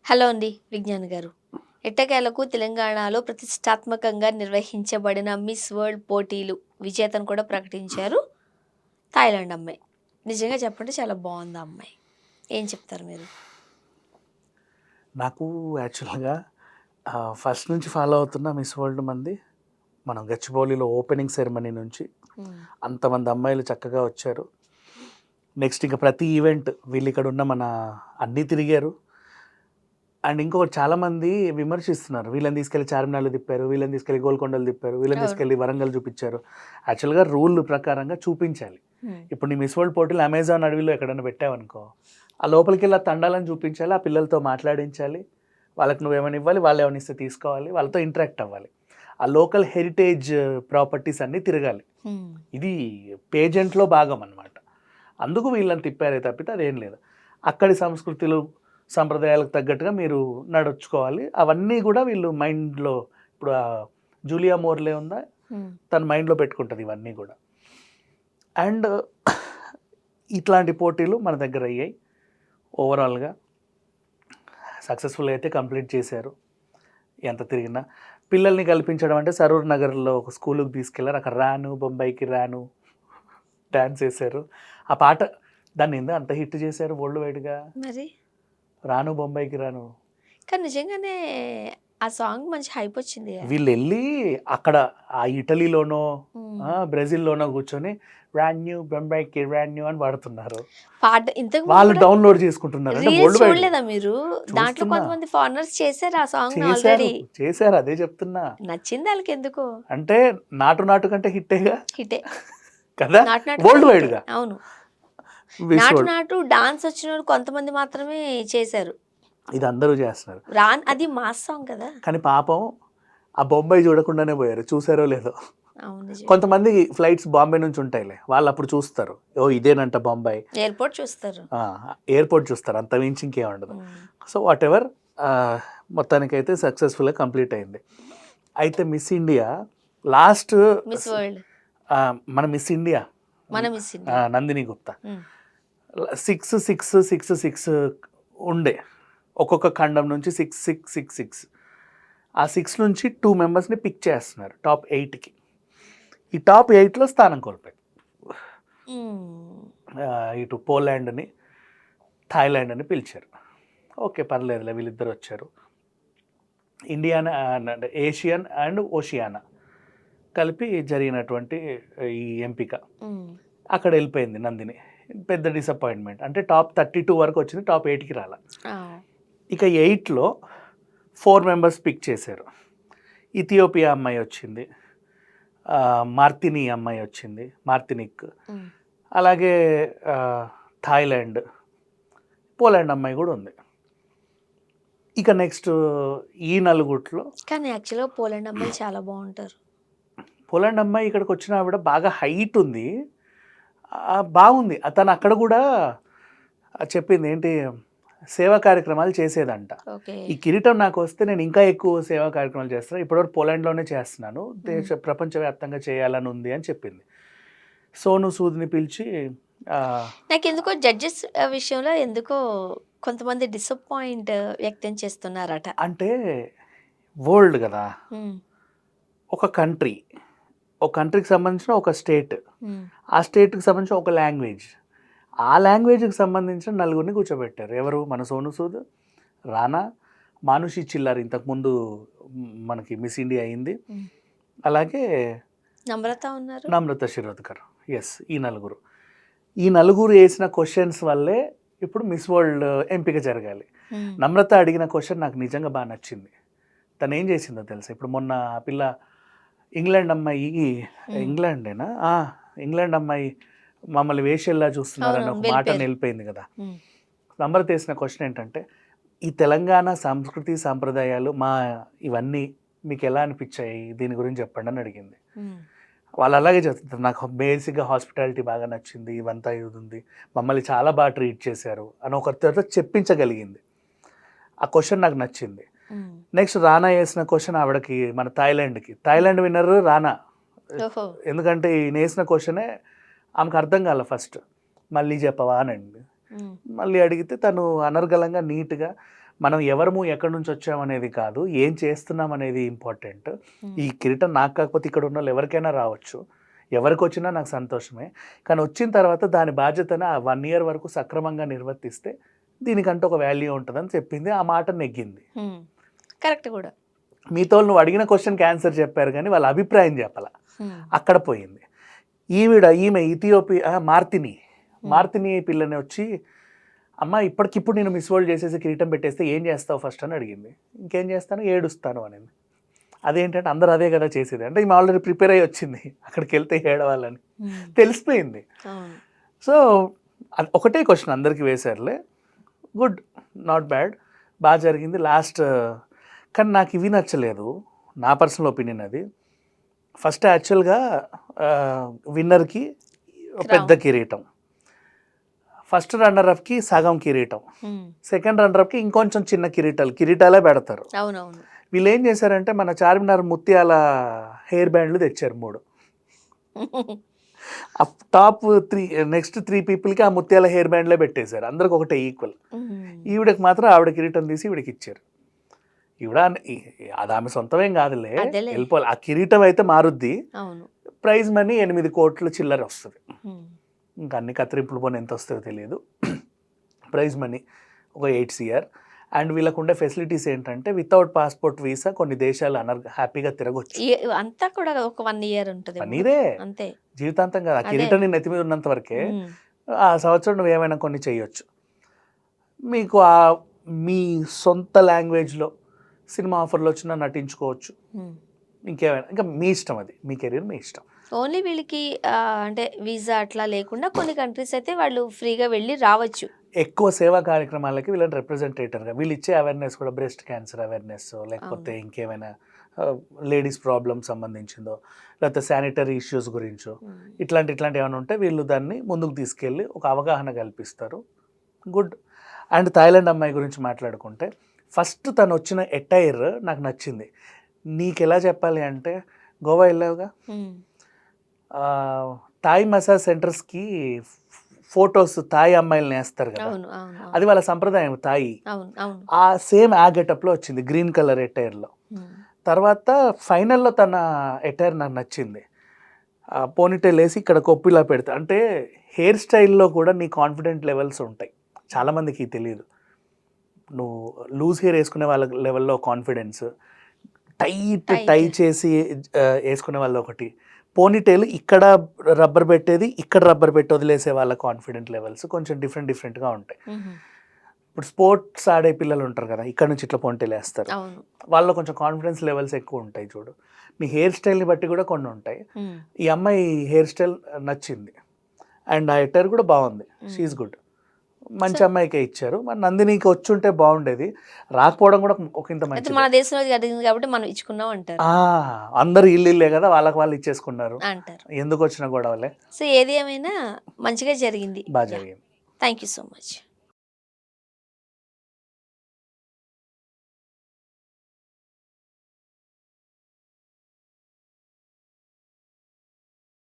Hello అండి విజ్ఞాన్ గారు. ఎట్టకేలకు తెలంగాణలో ప్రతిష్టాత్మకంగా నిర్వహించబడిన మిస్ వరల్డ్ పోటీలు విజేతను కూడా ప్రకటించారు థాయిలాండ్ అమ్మాయి. నిజంగా చెప్పండి చాలా బాగుంది ఆ అమ్మాయి. ఏం చెప్తారు మీరు? నాకు యాక్చువల్‌గా ఫస్ట్ నుంచి ఫాలో అవుతున్న మిస్ వరల్డ్ మంది మనం గచ్చిబౌలిలో ఓపెనింగ్ సెరమనీ నుంచి అంతమంది అమ్మాయిలు చక్కగా వచ్చారు. నెక్స్ట్ ఇంక ప్రతి ఈవెంట్ వీళ్ళు ఇక్కడ ఉన్న మన అన్నీ తిరిగారు. అండ్ ఇంకొకటి చాలామంది విమర్శిస్తున్నారు. వీళ్ళని తీసుకెళ్ళి చార్మినార్‌లో తిప్పారు, వీళ్ళని తీసుకెళ్ళి గోల్కొండలో తిప్పారు, వీళ్ళని అవును. తీసుకెళ్ళి వరంగల్ చూపించారు. యాక్చువల్‌గా రూల్ ప్రకారంగా చూపించాలి. ఇప్పుడు నీ మిస్ వరల్డ్ పోటీలు అమెజాన్ అడవిలో ఎక్కడైనా పెట్టావనుకో, ఆ లోపలికెళ్ళి ఆ తండాలను చూపించాలి, ఆ పిల్లలతో మాట్లాడించాలి, వాళ్ళకి నువ్వేమైనా ఇవ్వాలి, వాళ్ళు ఏమైనా ఇస్తే తీసుకోవాలి, వాళ్ళతో ఇంటరాక్ట్ అవ్వాలి. ఆ లోకల్ హెరిటేజ్ ప్రాపర్టీస్ అన్నీ తిరగాలి. ఇది పేజెంట్లో భాగం అనమాట. అందుకు వీళ్ళని తిప్పారే తప్పితే అదేం లేదు. అక్కడి సంస్కృతులు సంప్రదాయాలకు తగ్గట్టుగా మీరు నడుచుకోవాలి. అవన్నీ కూడా వీళ్ళు మైండ్లో ఇప్పుడు జూలియా మోర్లే ఉందా, తన మైండ్లో పెట్టుకుంటుంది ఇవన్నీ కూడా. అండ్ ఇట్లాంటి పోటీలు మన దగ్గర అయ్యాయి. ఓవరాల్గా సక్సెస్ఫుల్ అయితే కంప్లీట్ చేశారు. ఎంత తిరిగినా పిల్లల్ని కల్పించడం అంటే సరూర్ నగర్లో ఒక స్కూల్కి తీసుకెళ్లారు. అక్కడ రాను బొంబాయికి రాను డ్యాన్స్ వేశారు. ఆ పాట దాన్ని ఎందుకు అంత హిట్ చేశారు వరల్డ్ వైడ్గా? మరి రాను బొంబాయికి రాను. కానీ నిజంగానే ఆ సాంగ్ మంచి హైప్ వచ్చింది. వీళ్ళు వెళ్ళి అక్కడ ఆ ఇటలీలోనో బ్రెజిల్లోనో కూర్చొని రాన్యూ బొంబాయికి రాన్యూ అని పాడుతున్నారు. పాట ఇంతకు వాళ్ళు డౌన్లోడ్ చేసుకుంటున్నారు. అంటే రీల్స్ వరల్డ్ వైడ్ చూడలేదా మీరు? దాంట్లో చూస్తున్నా. కొంతమంది ఫారినర్స్ చేశారు ఆ సాంగ్ చేశారు ఆల్రెడీ. చేశారు అదే చెప్తున్నా. నచ్చింది వాళ్ళకి ఎందుకు అంటే నాటు నాటు కంటే హిట్టేగా హిటే. కదా, నాటు నాటు వరల్డ్ హిటే. వైడ్గా అవును. నాటు విజువల్ నాటు డాన్స్ వచ్చిన వాళ్ళు కొంతమంది మాత్రమే చేశారు. ఇది అందరూ చేస్తున్నారు. అది మాస్ సాంగ్ కదా. కానీ పాపం ఆ బొంబాయి చూడకుండానే పోయారు. చూసారో లేదో. అవును నిజం. కొంతమంది ఫ్లైట్స్ బాంబే నుంచి ఉంటాయిలే, వాళ్ళు అప్పుడు చూస్తారు, ఓ ఇదేనంట బొంబాయి, ఎయిర్పోర్ట్ చూస్తారు. ఎయిర్పోర్ట్ చూస్తారు, అంత మించి ఇంకేం ఉండదు. సో వాట్ ఎవర్, మొత్తానికైతే సక్సెస్ఫుల్గా కంప్లీట్ అయింది. అయితే miss India last miss world మన మిస్ ఇండియా మన మిస్ ఇండియా నందిని గుప్తా 6 6 6 6 ఉండే, ఒక్కొక్క ఖండం నుంచి 6 6 6 6. ఆ 6 నుంచి 2 మెంబర్స్ని పిక్ చేస్తున్నారు టాప్ 8కి. ఈ టాప్ 8లో స్థానం కోల్పోయారు. ఇటు పోలాండ్ని థాయిలాండ్ని పిలిచారు. ఓకే పర్లేదులే, వీళ్ళిద్దరు వచ్చారు. ఇండియానా అంటే ఏషియన్ అండ్ ఓషియానా కలిపి జరిగినటువంటి ఈ ఎంపిక అక్కడ వెళ్ళిపోయింది నందిని. పెద్ద డిసప్పాయింట్మెంట్. అంటే టాప్ 32 వరకు వచ్చింది, టాప్ 8కి రాలా. ఇక 8లో 4 మెంబర్స్ పిక్ చేశారు. ఇథియోపియా అమ్మాయి వచ్చింది, మార్తిని అమ్మాయి వచ్చింది, మార్తినిక్, అలాగే థాయిలాండ్, పోలాండ్ అమ్మాయి కూడా ఉంది. ఇక నెక్స్ట్ ఈ నలుగుట్లో కానీ యాక్చువల్గా పోలాండ్ అమ్మాయిలు చాలా బాగుంటారు. పోలాండ్ అమ్మాయి ఇక్కడికి వచ్చిన ఆవిడ బాగా హైట్ ఉంది, బాగుంది. తను అక్కడ కూడా చెప్పింది ఏంటి, సేవా కార్యక్రమాలు చేసేదంట. ఈ కిరీటం నాకు వస్తే నేను ఇంకా ఎక్కువ సేవా కార్యక్రమాలు చేస్తాను, ఇప్పటివరకు పోలాండ్లోనే చేస్తున్నాను, ప్రపంచవ్యాప్తంగా చేయాలని ఉంది అని చెప్పింది. సోను సూద్ని పిలిచి నాకు ఎందుకో జడ్జెస్ విషయంలో ఎందుకో కొంతమంది డిసప్పాయింట్ వ్యక్తం చేస్తున్నారట. అంటే వరల్డ్ కదా, ఒక కంట్రీకి సంబంధించిన ఒక స్టేట్, ఆ స్టేట్కి సంబంధించిన ఒక లాంగ్వేజ్, ఆ లాంగ్వేజ్కి సంబంధించిన నలుగురిని కూర్చోబెట్టారు. ఎవరు? మన సోను సూద్, రానా, మానుషి చిల్లర్ ఇంతకుముందు మనకి మిస్ ఇండియా అయింది, అలాగే నమ్రత శిరోద్కర్. ఎస్, ఈ నలుగురు వేసిన క్వశ్చన్స్ వల్లే ఇప్పుడు మిస్ వరల్డ్ ఎంపిక జరగాలి. నమ్రత అడిగిన క్వశ్చన్ నాకు నిజంగా బాగా నచ్చింది. తను ఏం చేసిందో తెలుసా? ఇప్పుడు మొన్న ఆ పిల్ల ఇంగ్లాండ్ అమ్మాయి మమ్మల్ని వేషల్లా చూస్తున్నారని ఒక మాట నిలిపోయింది కదా. నమ్రత వేసిన క్వశ్చన్ ఏంటంటే, ఈ తెలంగాణ సంస్కృతి సాంప్రదాయాలు ఇవన్నీ మీకు ఎలా అనిపించాయి, దీని గురించి చెప్పండి అని అడిగింది. వాళ్ళు అలాగే చెప్తారు, నాకు బేసిక్గా హాస్పిటాలిటీ బాగా నచ్చింది, ఇవంతా ఇది ఉంది, మమ్మల్ని చాలా బాగా ట్రీట్ చేశారు అని ఒకరితో చెప్పించగలిగింది. ఆ క్వశ్చన్ నాకు నచ్చింది. నెక్స్ట్ రానా వేసిన క్వశ్చన్ ఆవిడకి, మన థాయిలాండ్ విన్నర్ రానా. ఎందుకంటే ఈయన వేసిన క్వశ్చనే ఆమెకు అర్థం కాల. ఫస్ట్ మళ్ళీ చెప్పవా అని అడిగింది. మళ్ళీ అడిగితే తను అనర్గళంగా నీట్గా మనం ఎవరము ఎక్కడి నుంచి వచ్చామనేది కాదు, ఏం చేస్తున్నాం అనేది ఇంపార్టెంట్. ఈ కిరీటం నాకు కాకపోతే ఇక్కడ ఉన్న వాళ్ళు ఎవరికైనా రావచ్చు, ఎవరికి వచ్చినా నాకు సంతోషమే. కానీ వచ్చిన తర్వాత దాని బాధ్యతను ఆ 1 year వరకు సక్రమంగా నిర్వర్తిస్తే దీనికంటే ఒక వాల్యూ ఉంటుందని చెప్పింది. ఆ మాట నెగ్గింది. కరెక్ట్ కూడా. మీతో నువ్వు అడిగిన క్వశ్చన్కి ఆన్సర్ చెప్పారు కానీ వాళ్ళ అభిప్రాయం చెప్పాల, అక్కడ పోయింది. ఈమె ఇథియోపియా మార్తిని పిల్లని వచ్చి, అమ్మ ఇప్పటికిప్పుడు నేను మిస్ వరల్డ్ చేసేసి కిరీటం పెట్టేస్తే ఏం చేస్తావు ఫస్ట్ అని అడిగింది. ఇంకేం చేస్తాను, ఏడుస్తాను అనింది. అదేంటంటే అందరూ అదే కదా చేసేది అంటే ఈమె ఆల్రెడీ ప్రిపేర్ అయ్యి వచ్చింది, అక్కడికి వెళ్తే ఏడవాలని తెలిసిపోయింది. సో ఒకటే క్వశ్చన్ అందరికీ వేశారులే, గుడ్, నాట్ బ్యాడ్, బాగా జరిగింది లాస్ట్. కానీ నాకు ఇవి నచ్చలేదు, నా పర్సనల్ ఒపీనియన్ అది. ఫస్ట్ యాక్చువల్గా విన్నర్కి పెద్ద కిరీటం, ఫస్ట్ రన్నర్అప్కి సగం కిరీటం, సెకండ్ రన్నర్అప్కి ఇంకొంచెం చిన్న కిరీటాలే పెడతారు. అవునవును. వీళ్ళు ఏం చేశారంటే మన చార్మినార్ ముత్యాల హెయిర్ బ్యాండ్లు తెచ్చారు 3. టాప్ 3 నెక్స్ట్ 3 పీపుల్కి ఆ ముత్యాల హెయిర్ బ్యాండ్లే పెట్టేశారు, అందరికి ఒకటే ఈక్వల్. ఈవిడకి మాత్రం ఆవిడ కిరీటం తీసి ఈవిడకి ఇచ్చారు. ఈవిడ అది ఆమె సొంతమేం కాదులే, వెళ్ళిపోవాలి. ఆ కిరీటం అయితే మారుద్ది, ప్రైజ్ మనీ 8 కోట్ల చిల్లర వస్తుంది. ఇంకా అన్ని కత్తిరింపులు పోనీ ఎంత వస్తుందో తెలియదు. ప్రైజ్ మనీ ఒక 8 CR. అండ్ వీళ్ళకు ఉండే ఫెసిలిటీస్ ఏంటంటే వితౌట్ పాస్పోర్ట్ వీసా కొన్ని దేశాలు హ్యాపీగా తిరగొచ్చు. అంతా కూడా ఒక 1 year ఉంటుంది. నీదే అంతే, జీవితాంతం కదా. ఆ కిరీటం నీ నెత్తి మీద ఉన్నంత వరకే ఆ సంవత్సరం నువ్వు ఏమైనా కొన్ని చెయ్యొచ్చు. మీకు మీ సొంత లాంగ్వేజ్లో సినిమా ఆఫర్లు వచ్చినా నటించుకోవచ్చు, ఇంకేమైనా, ఇంకా మీ ఇష్టం, అది మీ కెరీర్ మీ ఇష్టం. ఓన్లీ వీళ్ళకి అంటే వీసా అట్లా లేకుండా కొన్ని కంట్రీస్ అయితే వాళ్ళు ఫ్రీగా వెళ్ళి రావచ్చు. ఎక్కువ సేవా కార్యక్రమాలకి వీళ్ళని రిప్రజెంటేటర్గా వీళ్ళు ఇచ్చే అవేర్నెస్ కూడా బ్రెస్ట్ క్యాన్సర్ అవేర్నెస్, లేకపోతే ఇంకేమైనా లేడీస్ ప్రాబ్లమ్ సంబంధించిందో, లేకపోతే శానిటరీ ఇష్యూస్ గురించో, ఇట్లాంటి ఏమైనా ఉంటే వీళ్ళు దాన్ని ముందుకు తీసుకెళ్ళి ఒక అవగాహన కల్పిస్తారు. గుడ్. అండ్ థాయిలాండ్ అమ్మాయి గురించి మాట్లాడుకుంటే ఫస్ట్ తను వచ్చిన ఎటైర్ నాకు నచ్చింది. నీకు ఎలా చెప్పాలి అంటే, గోవా వెళ్ళావుగా, థాయ్ మసాజ్ సెంటర్స్కి ఫొటోస్ థాయ్ అమ్మాయిలను వేస్తారు కదా, అది వాళ్ళ సంప్రదాయం థాయి. ఆ సేమ్ ఆ గెటప్లో వచ్చింది, గ్రీన్ కలర్ ఎటైర్లో. తర్వాత ఫైనల్లో తన ఎటైర్ నాకు నచ్చింది, పోనీటైల్ వేసి ఇక్కడ కొప్పిలా పెడతా. అంటే హెయిర్ స్టైల్లో కూడా నీ కాన్ఫిడెంట్ లెవెల్స్ ఉంటాయి, చాలామందికి తెలియదు. నువ్వు లూజ్ హెయిర్ వేసుకునే వాళ్ళ లెవెల్లో కాన్ఫిడెన్స్, టై చేసి వేసుకునే వాళ్ళు ఒకటి, పోనీటైల్ ఇక్కడ రబ్బర్ పెట్టేది ఇక్కడ రబ్బర్ పెట్టి వదిలేసే వాళ్ళ కాన్ఫిడెంట్ లెవెల్స్ కొంచెం డిఫరెంట్గా ఉంటాయి. ఇప్పుడు స్పోర్ట్స్ ఆడే పిల్లలు ఉంటారు కదా, ఇక్కడ నుంచి ఇట్లా పోనీటైల్ వేస్తారు, వాళ్ళలో కొంచెం కాన్ఫిడెన్స్ లెవెల్స్ ఎక్కువ ఉంటాయి. చూడు, నీ హెయిర్ స్టైల్ని బట్టి కూడా కొన్ని ఉంటాయి. ఈ అమ్మాయి హెయిర్ స్టైల్ నచ్చింది అండ్ ఆ ఎటైర్ కూడా బాగుంది, షీఈస్ గుడ్. మంచి అమ్మాయికే ఇచ్చారు. మరి నందినికి వచ్చి ఉంటే బాగుండేది, రాకపోవడం కూడా ఒక ఇంత మంచి. మన దేశంలో జరిగింది కాబట్టి మనం ఇచ్చుకున్నాం అంటారు. అందరు ఇల్లే కదా, వాళ్ళకి వాళ్ళు ఇచ్చేసుకున్నారు అంటారు, ఎందుకు వచ్చిన గొడవలే. సో ఏది ఏమైనా మంచిగా జరిగింది, బాగా జరిగింది. Thank you so much.